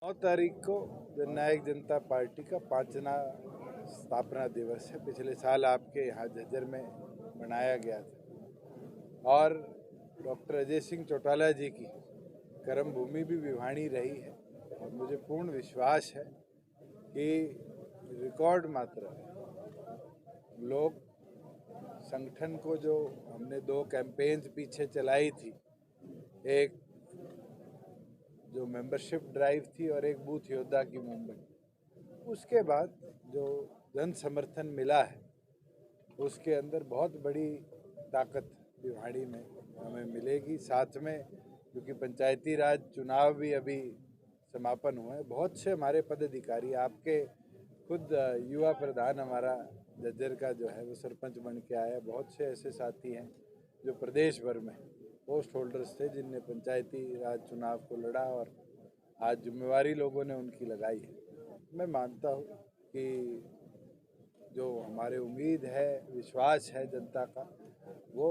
9 तारीख को जननायक जनता पार्टी का 5वां स्थापना दिवस है। पिछले साल आपके यहाँ झज्जर में मनाया गया था और डॉक्टर अजय सिंह चौटाला जी की कर्म भूमि भी भिवानी रही है और मुझे पूर्ण विश्वास है कि रिकॉर्ड मात्रा में लोग संगठन को जो हमने 2 कैंपेन्स पीछे चलाई थी, एक जो मेंबरशिप ड्राइव थी और एक बूथ योद्धा की मूवमेंट, उसके बाद जो जन समर्थन मिला है उसके अंदर बहुत बड़ी ताकत भिवाड़ी में हमें मिलेगी। साथ में क्योंकि पंचायती राज चुनाव भी अभी समापन हुए हैं, बहुत से हमारे पदाधिकारी, आपके खुद युवा प्रधान हमारा झज्जर का जो है वो सरपंच बन के आया, बहुत से ऐसे साथी हैं जो प्रदेश भर में पोस्ट होल्डर्स थे जिनने पंचायती राज चुनाव को लड़ा और आज जिम्मेवारी लोगों ने उनकी लगाई है। मैं मानता हूँ कि जो हमारे उम्मीद है, विश्वास है जनता का, वो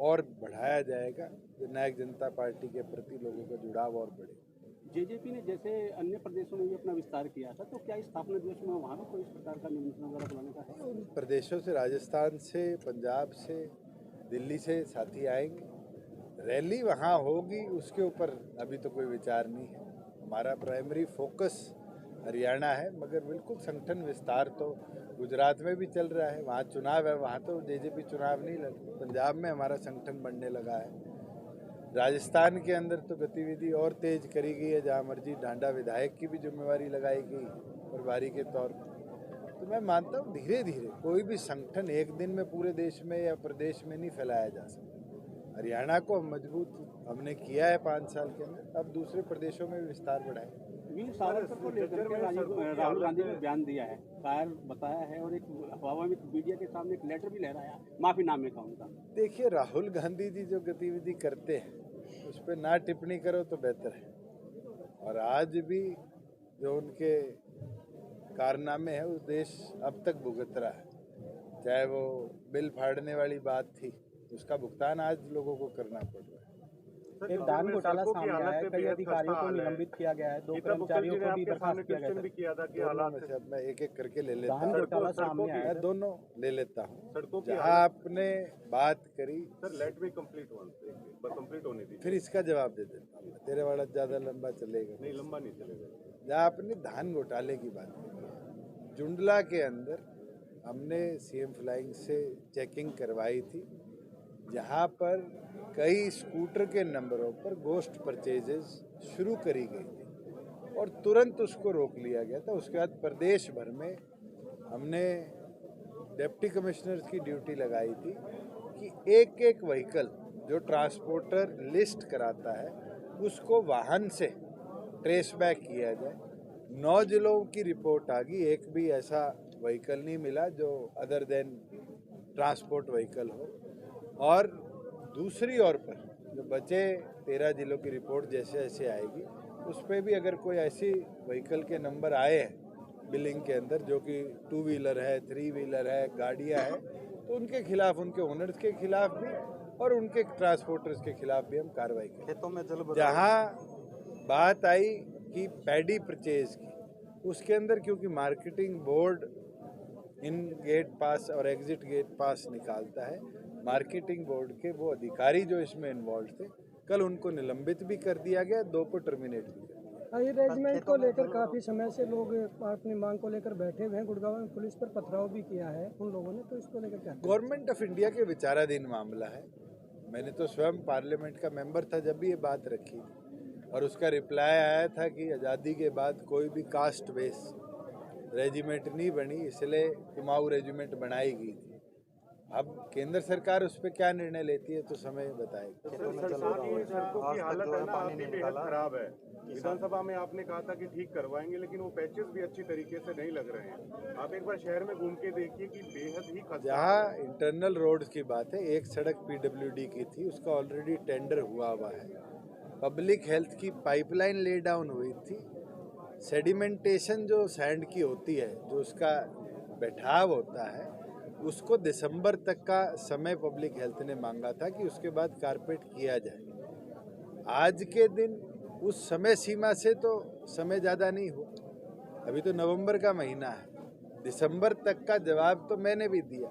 और बढ़ाया जाएगा। जननायक जनता पार्टी के प्रति लोगों का जुड़ाव और बढ़ेगा। जेजेपी ने जैसे अन्य प्रदेशों में भी अपना विस्तार किया था, तो क्या इस स्थापना दिवस में वहाँ भी कोई इस प्रकार का निमंत्रण वगैरह बुलाने का है? उन प्रदेशों से, राजस्थान से, पंजाब से, दिल्ली से साथी आएंगे, रैली वहाँ होगी, उसके ऊपर अभी तो कोई विचार नहीं है। हमारा प्राइमरी फोकस हरियाणा है, मगर बिल्कुल संगठन विस्तार तो गुजरात में भी चल रहा है, वहाँ चुनाव है, वहाँ तो जेजेपी चुनाव नहीं लड़, पंजाब में हमारा संगठन बढ़ने लगा है, राजस्थान के अंदर तो गतिविधि और तेज करी गई है, जहाँ मर्जी डांडा विधायक की भी जिम्मेवारी लगाई गई प्रभारी के तौर पर। तो मैं मानता हूँ धीरे धीरे कोई भी संगठन एक दिन में पूरे देश में या प्रदेश में नहीं फैलाया जा सकता। हरियाणा को मजबूत हमने किया है 5 साल के अंदर, अब दूसरे प्रदेशों में भी विस्तार बढ़ाएं। वीर सावरकर को लेकर के राहुल गांधी ने बयान दिया है, कायर बताया है और एक हवा में मीडिया के सामने एक लेटर भी लहराया माफीनामे का उनका। देखिए, राहुल गांधी जी जो गतिविधि करते हैं उस पर ना टिप्पणी करो तो बेहतर है। और आज भी जो उनके कारनामे हैं उस देश अब तक भुगत रहा है। चाहे वो बिल फाड़ने वाली बात थी, उसका भुगतान आज लोगों को करना पड़ रहा है। एक धान घोटाला सामने आया है, कई अधिकारियों को निलंबित किया गया है, 2 कर्मचारियों को भी बर्खास्त किया गया है। दोनों में से अब मैं एक एक करके ले लेता धान हूँ। घोटाला सामने आया है, मैं दोनों ले लेता हूँ। जहाँ आपने बात करी, सर लेट मी कंप्लीट होने दी, फिर इसका जवाब दे देता हूँ। तेरे वाला ज्यादा लंबा चलेगा? नहीं, लंबा नहीं चलेगा। जहाँ आपने धान घोटाले की बात की, जुंडला के अंदर हमने सीएम फ्लाइंग से चेकिंग करवाई थी, जहाँ पर कई स्कूटर के नंबरों पर गोश्त परचेजेस शुरू करी गई थी और तुरंत उसको रोक लिया गया था। उसके बाद प्रदेश भर में हमने डिप्टी कमिश्नर्स की ड्यूटी लगाई थी कि एक एक व्हीकल जो ट्रांसपोर्टर लिस्ट कराता है उसको वाहन से ट्रेस बैक किया जाए। 9 जिलों की रिपोर्ट आ गई, एक भी ऐसा व्हीकल नहीं मिला जो अदर देन ट्रांसपोर्ट व्हीकल हो। और दूसरी ओर पर जो बचे 13 जिलों की रिपोर्ट जैसे जैसे आएगी, उस पर भी अगर कोई ऐसी व्हीकल के नंबर आए हैं बिलिंग के अंदर जो कि 2 व्हीलर है, 3 व्हीलर है, गाड़ियां हैं, तो उनके खिलाफ, उनके ओनर्स के खिलाफ भी और उनके ट्रांसपोर्टर्स के खिलाफ भी हम कार्रवाई करें। खेतों में जल जहाँ बात आई कि पैडी परचेज की, उसके अंदर क्योंकि मार्केटिंग बोर्ड इन गेट पास और एग्जिट गेट पास निकालता है, मार्केटिंग बोर्ड के वो अधिकारी जो इसमें इन्वॉल्व थे, कल उनको निलंबित भी कर दिया गया, 2 को टर्मिनेट भी कर दिया। ये रेजिमेंट को लेकर काफी समय से लोग अपनी मांग को लेकर बैठे हुए हैं। गुड़गांव में पुलिस पर पथराव भी किया है उन लोगों ने, तो इसको लेकर क्या? गवर्नमेंट ऑफ इंडिया के विचाराधीन मामला है। मैंने तो स्वयं पार्लियामेंट का मेंबर था जब भी ये बात रखी और उसका रिप्लाई आया था कि आज़ादी के बाद कोई भी कास्ट बेस रेजिमेंट नहीं बनी, इसलिए कुमाऊं रेजिमेंट बनाई गई थी। अब केंद्र सरकार उस पर क्या निर्णय लेती है तो समय बताएगा। सड़कों की हालत है ना आपकी बेहद खराब है। विधानसभा में आपने कहा था कि ठीक करवाएंगे, लेकिन वो पैचेस भी अच्छी तरीके से नहीं लग रहे हैं। आप एक बार शहर में घूम के देखिए कि बेहद ही खस्ता। जहाँ इंटरनल रोड्स की बात है, एक सड़क पीडब्ल्यूडी की थी, उसका ऑलरेडी टेंडर हुआ है। पब्लिक हेल्थ की पाइपलाइन ले डाउन हुई थी। सेडिमेंटेशन जो सैंड की होती है, जो उसका बैठाव होता है, उसको दिसंबर तक का समय पब्लिक हेल्थ ने मांगा था कि उसके बाद कारपेट किया जाए। आज के दिन उस समय सीमा से तो समय ज़्यादा नहीं हुआ, अभी तो नवंबर का महीना है, दिसंबर तक का जवाब तो मैंने भी दिया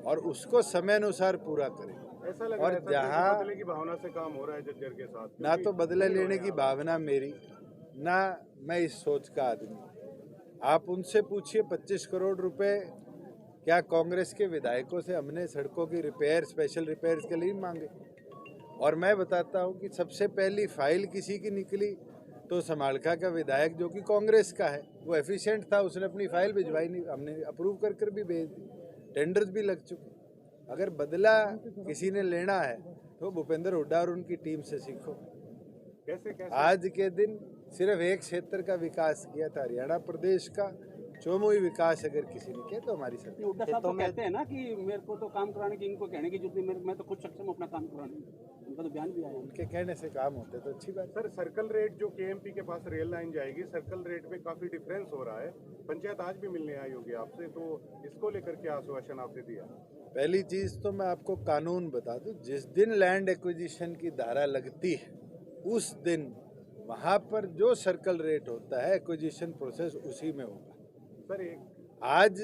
और उसको समय अनुसार पूरा करें। ऐसा लग और रहा है जहाँ बदले की भावना से काम हो रहा है जज्जर के साथ, ना तो बदले लेने की भावना मेरी, ना मैं इस सोच का आदमी। आप उनसे पूछिए 25 करोड़ रुपए क्या कांग्रेस के विधायकों से हमने सड़कों की रिपेयर, स्पेशल रिपेयर्स के लिए मांगे। और मैं बताता हूं कि सबसे पहली फाइल किसी की निकली तो समालखा का विधायक जो कि कांग्रेस का है, वो एफिशिएंट था, उसने अपनी फाइल भिजवाई नहीं, हमने अप्रूव कर भी भेज दी, टेंडर्स भी लग चुके। अगर बदला किसी ने लेना है तो भूपेंद्र हुड्डा और उनकी टीम से सीखो। कैसे आज के दिन सिर्फ एक क्षेत्र का विकास किया था, हरियाणा प्रदेश का चौमुखी विकास अगर किसी ने किया तो हमारी सरकार। हुड्डा साहब तो कहते हैं ना कि मेरे को तो काम कराने की, इनको कहने की जरूरत नहीं, मैं तो खुद सक्षम हूं अपना काम कराने में, उनका तो बयान भी आया। उनके कहने से काम होते तो अच्छी बात। सर, सर्कल रेट जो केएमपी के पास रेल लाइन जाएगी, सर्कल रेट में काफी डिफरेंस हो रहा है, पंचायत आज भी मिलने आई होगी आपसे, तो इसको लेकर क्या आश्वासन आपने दिया? पहली चीज तो मैं आपको कानून बता दूं, जिस दिन लैंड एक्विजिशन की धारा लगती है उस दिन वहां पर जो सर्कल रेट होता है एक्विजिशन प्रोसेस उसी में होगा। सर, एक आज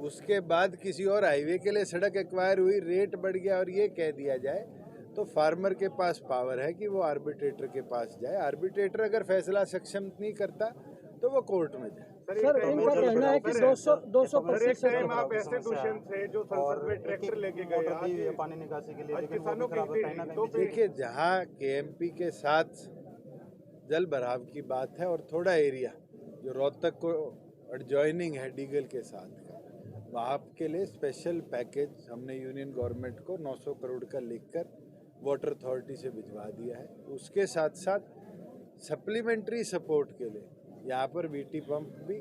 उसके बाद किसी और हाईवे के लिए सड़क एक्वायर हुई, रेट बढ़ गया और ये कह दिया जाए तो फार्मर के पास पावर है कि वो आर्बिट्रेटर के पास जाए। आर्बिट्रेटर अगर फैसला सक्षम नहीं करता तो वो कोर्ट में जाए। सर, इनका कहना है कि 200% आप ऐसे दुष्यंत थे जो संसद में ट्रैक्टर लेके गए आज पानी निकासी के लिए, आज किसानों की तो देखिए, जहाँ केएमपी के साथ जल भराव की बात है और थोड़ा एरिया जो रोहतक को एडजॉइनिंग है डीगल के साथ का, वहाँ के लिए स्पेशल पैकेज हमने यूनियन गवर्नमेंट को 900 करोड़ का लिखकर वाटर अथॉरिटी से भिजवा दिया है। उसके साथ साथ सप्लीमेंट्री सपोर्ट के लिए यहाँ पर वीटी पंप भी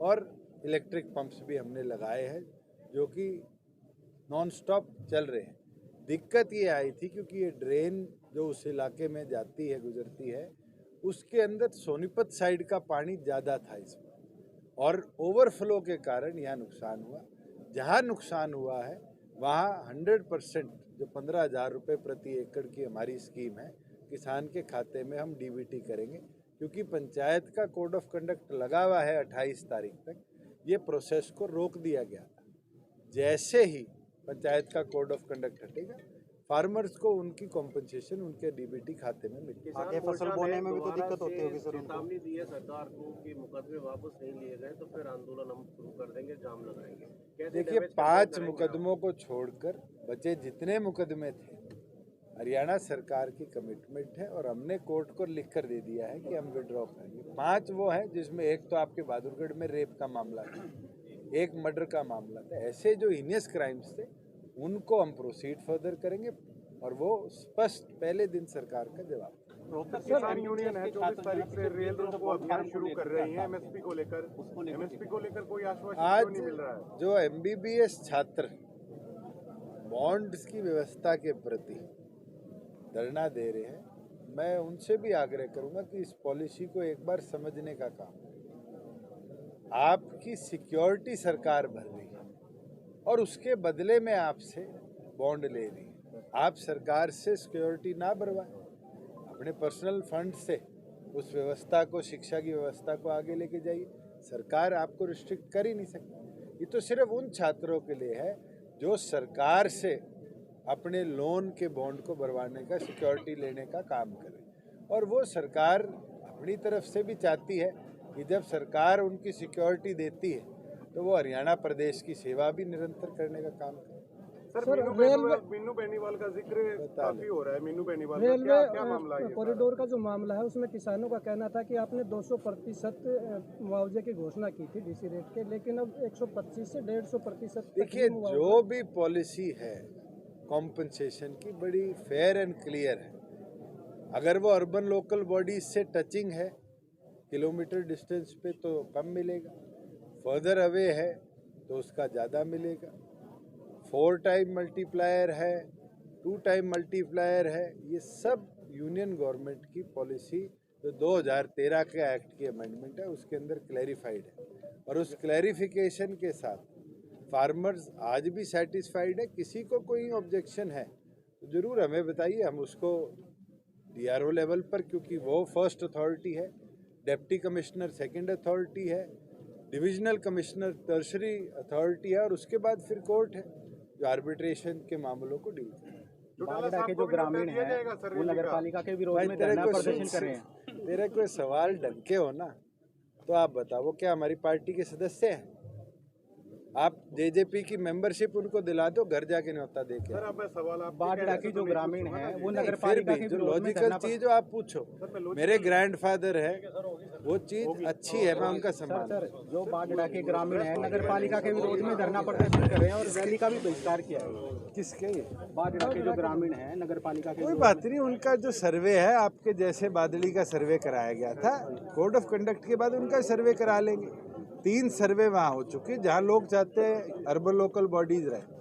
और इलेक्ट्रिक पंप्स भी हमने लगाए हैं जो कि नॉन स्टॉप चल रहे हैं। दिक्कत ये आई थी क्योंकि ये ड्रेन जो उस इलाके में जाती है, गुजरती है, उसके अंदर सोनीपत साइड का पानी ज़्यादा था इसमें और ओवरफ्लो के कारण यहाँ नुकसान हुआ। जहाँ नुकसान हुआ है वहाँ 100% जो 15,000 रुपये प्रति एकड़ की हमारी स्कीम है, किसान के खाते में हम डीबीटी करेंगे क्योंकि पंचायत का कोड ऑफ कंडक्ट लगा हुआ है 28 तारीख तक। ये प्रोसेस को रोक दिया गया था। जैसे ही पंचायत का कोड ऑफ कंडक्ट हटेगा, फार्मर्स को उनकी कॉम्पनसेशन उनके डीबीटी खाते में मिलेगी। आगे फसल बोने में भी तो दिक्कत होती होगी सर। चेतावनी दी है सरकार को कि मुकदमे वापस नहीं लिए गए तो फिर आंदोलन हम शुरू कर देंगे, जाम लगाएंगे। देखिए, 5 मुकदमों को छोड़कर बचे जितने मुकदमे थे, हरियाणा सरकार की कमिटमेंट है और हमने कोर्ट को लिख कर दे दिया है कि हम विड्रॉ करेंगे। 5 वो हैं जिसमें एक तो आपके बहादुरगढ़ में रेप का मामला था, एक मर्डर का मामला था। ऐसे जो हीनियस क्राइम्स थे उनको हम प्रोसीड फर्दर करेंगे और वो स्पष्ट पहले दिन सरकार का जवाब। किसान यूनियन है 24 तारीख से रेल रोको अभियान शुरू कर रही है एमएसपी को लेकर कोई आश्वासन आज नहीं मिल रहा है। जो एमबीबीएस छात्र बॉन्ड्स की व्यवस्था के प्रति धरना दे रहे हैं, मैं उनसे भी आग्रह करूंगा कि इस पॉलिसी को एक बार समझने का काम। आपकी सिक्योरिटी सरकार भर रही है और उसके बदले में आपसे बॉन्ड ले रही है। आप सरकार से सिक्योरिटी ना भरवाएं, अपने पर्सनल फंड से उस व्यवस्था को, शिक्षा की व्यवस्था को आगे लेके जाइए। सरकार आपको रिस्ट्रिक्ट कर ही नहीं सकती। ये तो सिर्फ उन छात्रों के लिए है जो सरकार से अपने लोन के बॉन्ड को भरवाने का, सिक्योरिटी लेने का काम करें। और वो सरकार अपनी तरफ से भी चाहती है कि जब सरकार उनकी सिक्योरिटी देती है तो वो हरियाणा प्रदेश की सेवा भी निरंतर करने का काम करें। सर, मीनू बेनीवाल का जिक्र काफी हो रहा है। मीनू बेनीवाल का क्या मामला है? कॉरिडोर का जो मामला है उसमें किसानों का कहना था कि आपने 200% मुआवजे की घोषणा की थी डीसी रेट के, लेकिन अब 125 से 150%। देखिए, जो भी पॉलिसी है कॉम्पनसेशन की बड़ी फेयर एंड क्लियर है। अगर वो अर्बन लोकल बॉडीज से टचिंग है, किलोमीटर डिस्टेंस पे, तो कम मिलेगा। फर्दर अवे है तो उसका ज़्यादा मिलेगा। 4 टाइम मल्टीप्लायर है, 2 टाइम मल्टीप्लायर है। ये सब यूनियन गवर्नमेंट की पॉलिसी जो 2013 के एक्ट की अमेंडमेंट है उसके अंदर क्लैरिफाइड है और उस क्लैरिफिकेशन के साथ फार्मर्स आज भी सेटिस्फाइड है। किसी को कोई ऑब्जेक्शन है तो ज़रूर हमें बताइए, हम उसको DRO लेवल पर, क्योंकि वो फर्स्ट अथॉरिटी है, डिप्टी कमिश्नर सेकंड अथॉरिटी है, डिविजनल कमिश्नर टर्शरी अथॉरिटी है, और उसके बाद फिर कोर्ट है जो आर्बिट्रेशन के मामलों को डील करे। बागड़ा के जो ग्रामीण हैं वो नगर पालिका के विरोध में धरना प्रदर्शन कर रहे हैं। तेरे कोई सवाल ढंग के हो ना तो आप बताओ, वो क्या हमारी पार्टी के सदस्य हैं? आप जेजेपी की मेंबरशिप उनको दिला दो, घर जाके न्योता दे के। बागड़ा की जो ग्रामीण है वो नगर पालिका के जो विरोध में लॉजिकल चीज जो आप पूछो, मेरे ग्रैंडफादर है, वो चीज अच्छी है, मैं उनका सम्मान। सर, जो बागड़ा के ग्रामीण है नगर पालिका के विरोध में धरना प्रदर्शन कर रहे हैं और रैली का भी बहिष्कार किया है। किसके? बागड़ा के जो ग्रामीण है नगर पालिका के कोई बात नहीं, उनका जो सर्वे है आपके जैसे बादली का सर्वे कराया गया था, कोड ऑफ कंडक्ट के बाद उनका सर्वे करा लेंगे। 3 सर्वे वहाँ हो चुके जहाँ लोग चाहते हैं अर्बन लोकल बॉडीज रहे।